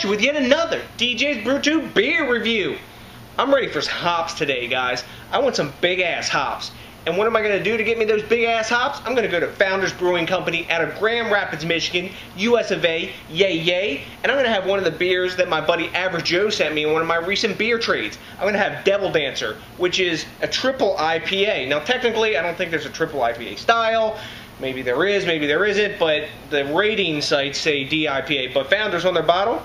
you with yet another DJs BrewTube beer review. I'm ready for some hops today, guys. I want some big ass hops. And what am I going to do to get me those big ass hops? I'm going to go to Founders Brewing Company out of Grand Rapids, Michigan, US of A, yay yay. And I'm going to have one of the beers that my buddy Average Joe sent me in one of my recent beer trades. I'm going to have Devil Dancer, which is a triple IPA. Now technically, I don't think there's a triple IPA style. Maybe there is, maybe there isn't, but the rating sites say DIPA. But Founders on their bottle,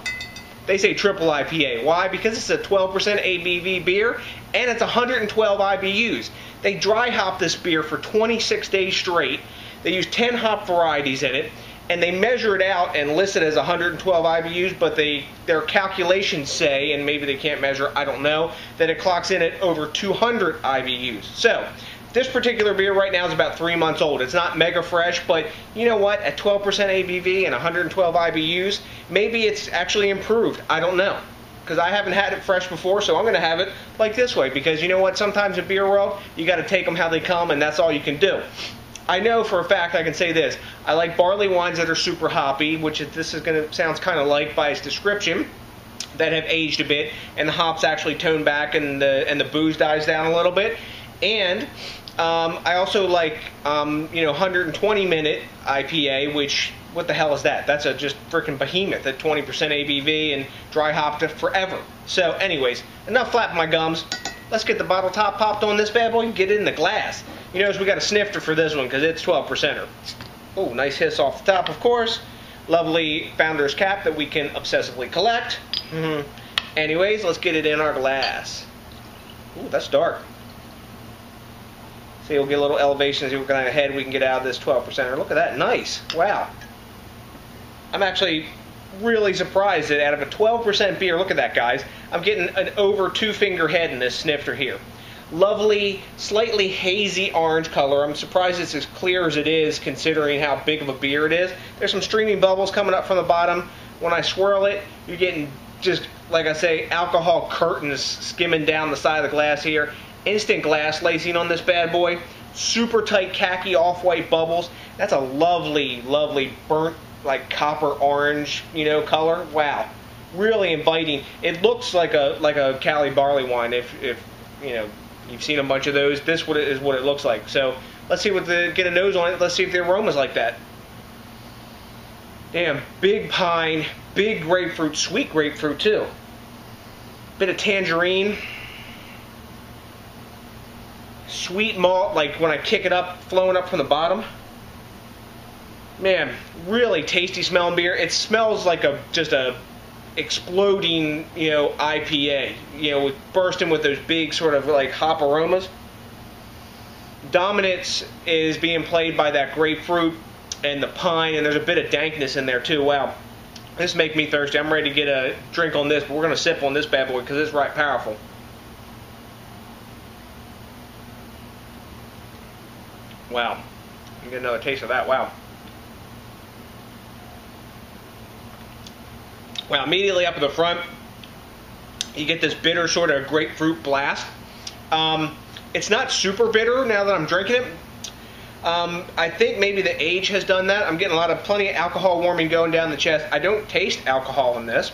they say triple IPA. Why? Because it's a 12% ABV beer and it's 112 IBUs. They dry hop this beer for 26 days straight. They use 10 hop varieties in it, and they measure it out and list it as 112 IBUs, but their calculations say, and maybe they can't measure, I don't know, that it clocks in at over 200 IBUs. So this particular beer right now is about 3 months old. It's not mega fresh, but you know what? At 12% ABV and 112 IBUs, maybe it's actually improved. I don't know, because I haven't had it fresh before, so I'm going to have it like this way, because you know what? Sometimes in beer world, you got to take them how they come, and that's all you can do. I know for a fact I can say this. I like barley wines that are super hoppy, which this is going to sounds kind of like by its description, that have aged a bit, and the hops actually tone back, and the booze dies down a little bit. And I also like 120-minute IPA, which, what the hell is that? That's a just freaking behemoth at 20% ABV and dry hopped forever. So anyways, enough flapping my gums. Let's get the bottle top popped on this bad boy and get it in the glass. You notice we got a snifter for this one because it's 12%er. Oh, nice hiss off the top, of course. Lovely Founder's cap that we can obsessively collect. Anyways, let's get it in our glass. Ooh, that's dark. See, we'll get a little elevation, see what kind of head we can get out of this 12%er. Look at that, nice. Wow. I'm actually really surprised that out of a 12% beer, look at that, guys, I'm getting an over 2-finger head in this snifter here. Lovely, slightly hazy orange color. I'm surprised it's as clear as it is considering how big of a beer it is. There's some streaming bubbles coming up from the bottom. When I swirl it, you're getting just, like I say, alcohol curtains skimming down the side of the glass here. Instant glass lacing on this bad boy. Super tight khaki off-white bubbles. That's a lovely, lovely burnt, like copper orange, color. Wow, really inviting. It looks like a Cali barley wine. If you've seen a bunch of those, this is what it looks like. So let's see get a nose on it. Let's see if the aroma's like that. Damn, big pine, big grapefruit, sweet grapefruit too. Bit of tangerine. Sweet malt, like when I kick it up, flowing up from the bottom. Man, really tasty smelling beer. It smells like just a exploding, IPA. Bursting with those big sort of like hop aromas. Dominance is being played by that grapefruit and the pine, and there's a bit of dankness in there too. Wow, this makes me thirsty. I'm ready to get a drink on this, but we're gonna sip on this bad boy because it's right powerful. Wow, you get another taste of that. Wow. Wow, immediately up at the front, you get this bitter sort of grapefruit blast. It's not super bitter now that I'm drinking it. I think maybe the age has done that. I'm getting plenty of alcohol warming going down the chest. I don't taste alcohol in this.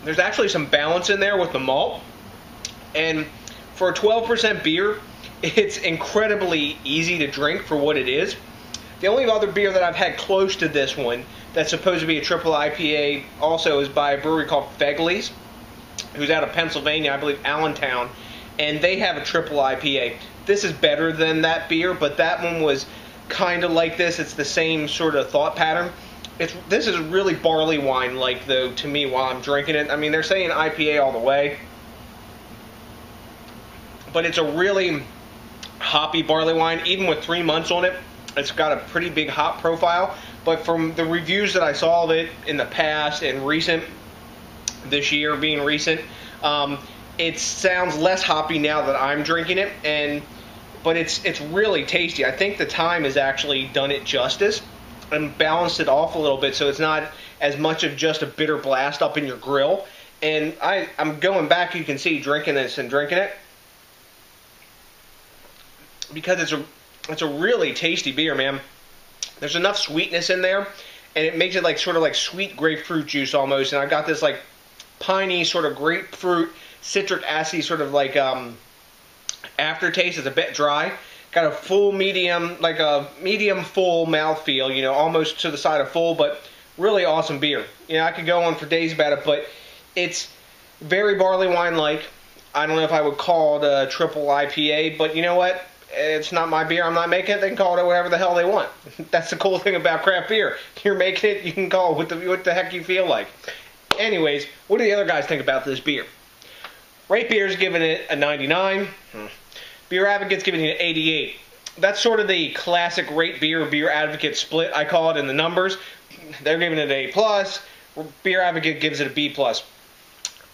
There's actually some balance in there with the malt. And for a 12% beer, it's incredibly easy to drink for what it is. The only other beer that I've had close to this one that's supposed to be a triple IPA also is by a brewery called Fegley's, who's out of Pennsylvania, I believe Allentown, and they have a triple IPA. This is better than that beer, but that one was kind of like this. It's the same sort of thought pattern. This is really barley wine-like, though, to me, while I'm drinking it. I mean, they're saying IPA all the way, but it's a really hoppy barley wine. Even with 3 months on it, it's got a pretty big hop profile. But from the reviews that I saw of it in the past and recent, this year being recent, it sounds less hoppy now that I'm drinking it. But it's really tasty. I think the time has actually done it justice and balanced it off a little bit, so it's not as much of just a bitter blast up in your grill. And I'm going back, you can see, drinking this and drinking it, because it's a really tasty beer, man. There's enough sweetness in there, and it makes it like sort of like sweet grapefruit juice almost. And I got this like piney sort of grapefruit, citric acid sort of like aftertaste. It's a bit dry. Got a full medium, like a medium full mouthfeel, you know, almost to the side of full, but really awesome beer. You know, I could go on for days about it, but it's very barley wine-like. I don't know if I would call it a triple IPA, but you know what? It's not my beer. I'm not making it. They can call it whatever the hell they want. That's the cool thing about craft beer. You're making it, you can call it what the heck you feel like. Anyways, what do the other guys think about this beer? Rate Beer's giving it a 99. Beer Advocate's giving it an 88. That's sort of the classic Rate Beer, Beer Advocate split, I call it, in the numbers. They're giving it an A+. Beer Advocate gives it a B+.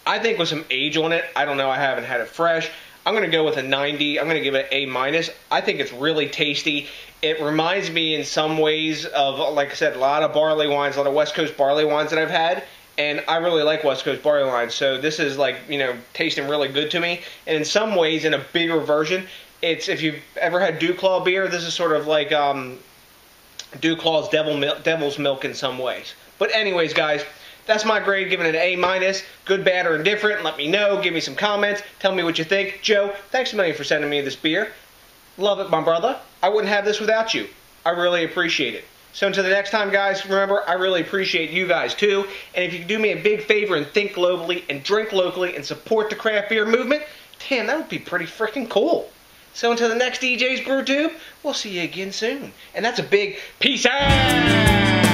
I think with some age on it, I don't know, I haven't had it fresh. I'm going to go with a 90. I'm going to give it an A-. I think it's really tasty. It reminds me in some ways of, like I said, a lot of barley wines, a lot of West Coast barley wines that I've had. And I really like West Coast barley wines, so this is like, you know, tasting really good to me. And in some ways, in a bigger version, it's, if you've ever had Dew Claw beer, this is sort of like Dew Claw's Devil's Milk in some ways. But anyways, guys, that's my grade, giving it an A-. Good, bad, or indifferent. Let me know. Give me some comments. Tell me what you think. Joe, thanks a million for sending me this beer. Love it, my brother. I wouldn't have this without you. I really appreciate it. So until the next time, guys, remember, I really appreciate you guys, too. And if you could do me a big favor and think globally and drink locally and support the craft beer movement, damn, that would be pretty freaking cool. So until the next DJs BrewTube, we'll see you again soon. And that's a big peace out!